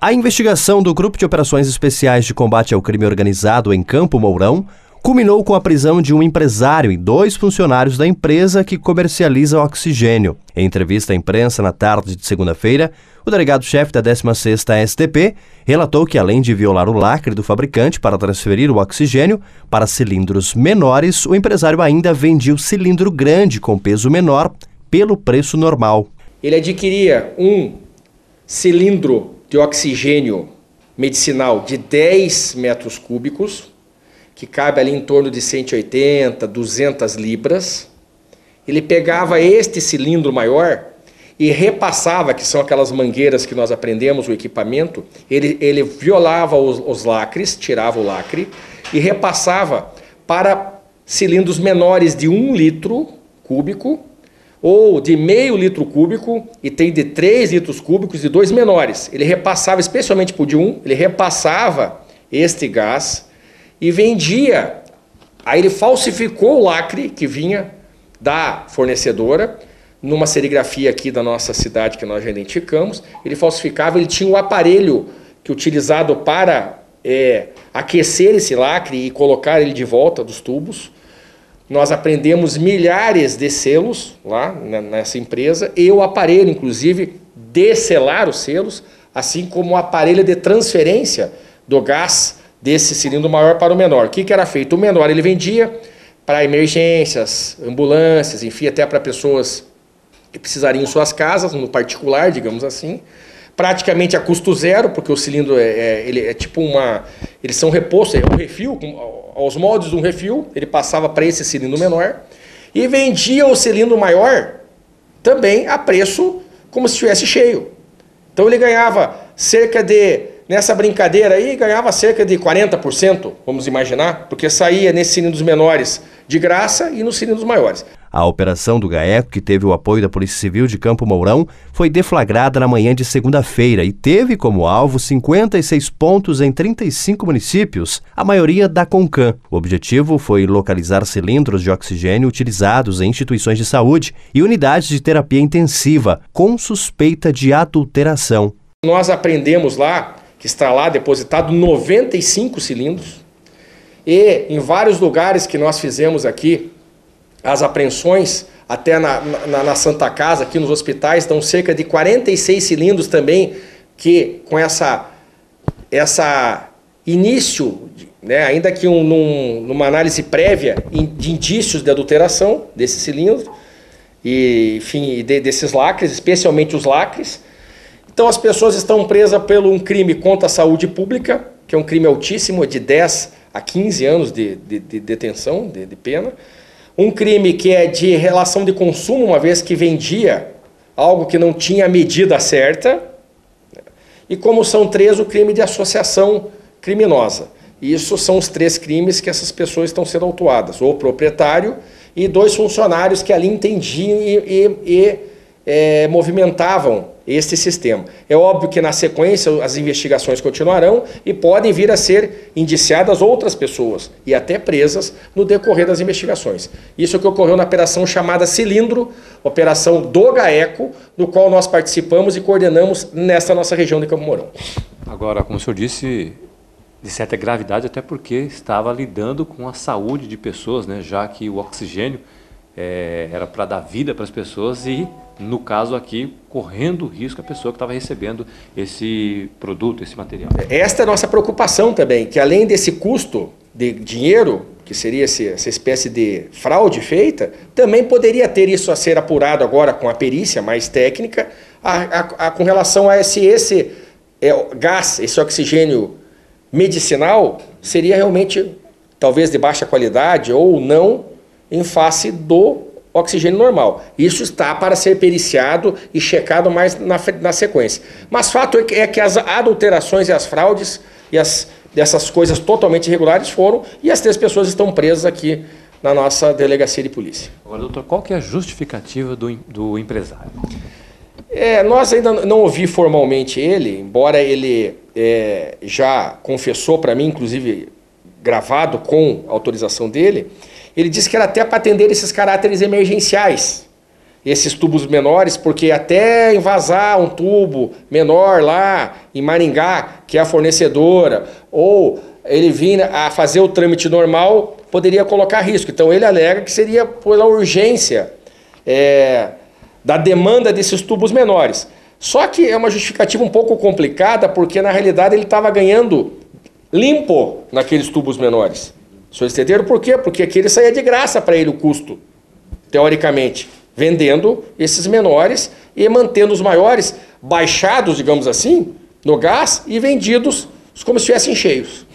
A investigação do Grupo de Operações Especiais de Combate ao Crime Organizado em Campo Mourão culminou com a prisão de um empresário e 2 funcionários da empresa que comercializa oxigênio. Em entrevista à imprensa na tarde de segunda-feira, o delegado-chefe da 16ª SDP relatou que, além de violar o lacre do fabricante para transferir o oxigênio para cilindros menores, o empresário ainda vendia o cilindro grande com peso menor pelo preço normal. Ele adquiria um cilindro de oxigênio medicinal de 10 metros cúbicos, que cabe ali em torno de 180, 200 libras. Ele pegava este cilindro maior e repassava, que são aquelas mangueiras que nós aprendemos, o equipamento, ele violava os lacres, tirava o lacre e repassava para cilindros menores de 1 litro cúbico, ou de meio litro cúbico, e tem de 3 litros cúbicos e 2 menores. Ele repassava, especialmente por de 1, ele repassava este gás e vendia. Aí ele falsificou o lacre que vinha da fornecedora, numa serigrafia aqui da nossa cidade que nós já identificamos. Ele falsificava, ele tinha um aparelho que utilizado para aquecer esse lacre e colocar ele de volta dos tubos. Nós apreendemos milhares de selos lá nessa empresa e o aparelho, inclusive, de selar os selos, assim como o aparelho de transferência do gás desse cilindro maior para o menor. O que era feito? O menor ele vendia para emergências, ambulâncias, enfim, até para pessoas que precisariam em suas casas, no particular, digamos assim, praticamente a custo zero, porque o cilindro ele é tipo eles são repostos, é um refil, aos moldes de um refil, ele passava para esse cilindro menor e vendia o cilindro maior também a preço como se estivesse cheio. Então ele ganhava nessa brincadeira aí, ganhava cerca de 40%, vamos imaginar, porque saía nesses cilindros menores de graça e nos cilindros maiores. A operação do GAECO, que teve o apoio da Polícia Civil de Campo Mourão, foi deflagrada na manhã de segunda-feira e teve como alvo 56 pontos em 35 municípios, a maioria da CONCAN. O objetivo foi localizar cilindros de oxigênio utilizados em instituições de saúde e unidades de terapia intensiva, com suspeita de adulteração. Nós apreendemos lá, que está lá depositado 95 cilindros, e em vários lugares que nós fizemos aqui, as apreensões, até na Santa Casa, aqui nos hospitais, dão cerca de 46 cilindros também, que com essa início, né, ainda que numa análise prévia de indícios de adulteração desse cilindro, e, enfim, desses lacres, especialmente os lacres. Então as pessoas estão presas por um crime contra a saúde pública, que é um crime altíssimo, de 10 a 15 anos de detenção, de pena. Um crime que é de relação de consumo, uma vez que vendia algo que não tinha a medida certa. E como são 3, o crime de associação criminosa. Isso são os 3 crimes que essas pessoas estão sendo autuadas. O proprietário e 2 funcionários que ali entendiam e movimentavam este sistema. É óbvio que na sequência as investigações continuarão e podem vir a ser indiciadas outras pessoas e até presas no decorrer das investigações. Isso é o que ocorreu na operação chamada Cilindro, operação do GAECO, do qual nós participamos e coordenamos nesta nossa região de Campo Mourão. Agora, como o senhor disse, de certa gravidade, até porque estava lidando com a saúde de pessoas, né, já que o oxigênio era para dar vida para as pessoas e, no caso aqui, correndo risco a pessoa que estava recebendo esse produto, esse material. Esta é a nossa preocupação também, que além desse custo de dinheiro, que seria essa espécie de fraude feita, também poderia ter isso a ser apurado agora com a perícia mais técnica, com relação a esse gás, esse oxigênio medicinal, seria realmente talvez de baixa qualidade ou não, em face do oxigênio normal. Isso está para ser periciado e checado mais na sequência. Mas fato é que as adulterações e as fraudes e dessas coisas totalmente irregulares foram, e as 3 pessoas estão presas aqui na nossa delegacia de polícia. Agora, doutor, qual que é a justificativa do empresário? Nós ainda não ouvi formalmente ele, embora ele já confessou para mim, inclusive gravado com autorização dele. Ele disse que era até para atender esses caráteres emergenciais. esses tubos menores, porque até envasar um tubo menor lá em Maringá, que é a fornecedora, ou ele vir a fazer o trâmite normal, poderia colocar risco. Então ele alega que seria pela urgência da demanda desses tubos menores. Só que é uma justificativa um pouco complicada, porque na realidade ele estava ganhando limpo naqueles tubos menores. Vocês entenderam por quê? Porque aquele saía de graça para ele o custo, teoricamente, vendendo esses menores e mantendo os maiores baixados, digamos assim, no gás e vendidos como se estivessem cheios.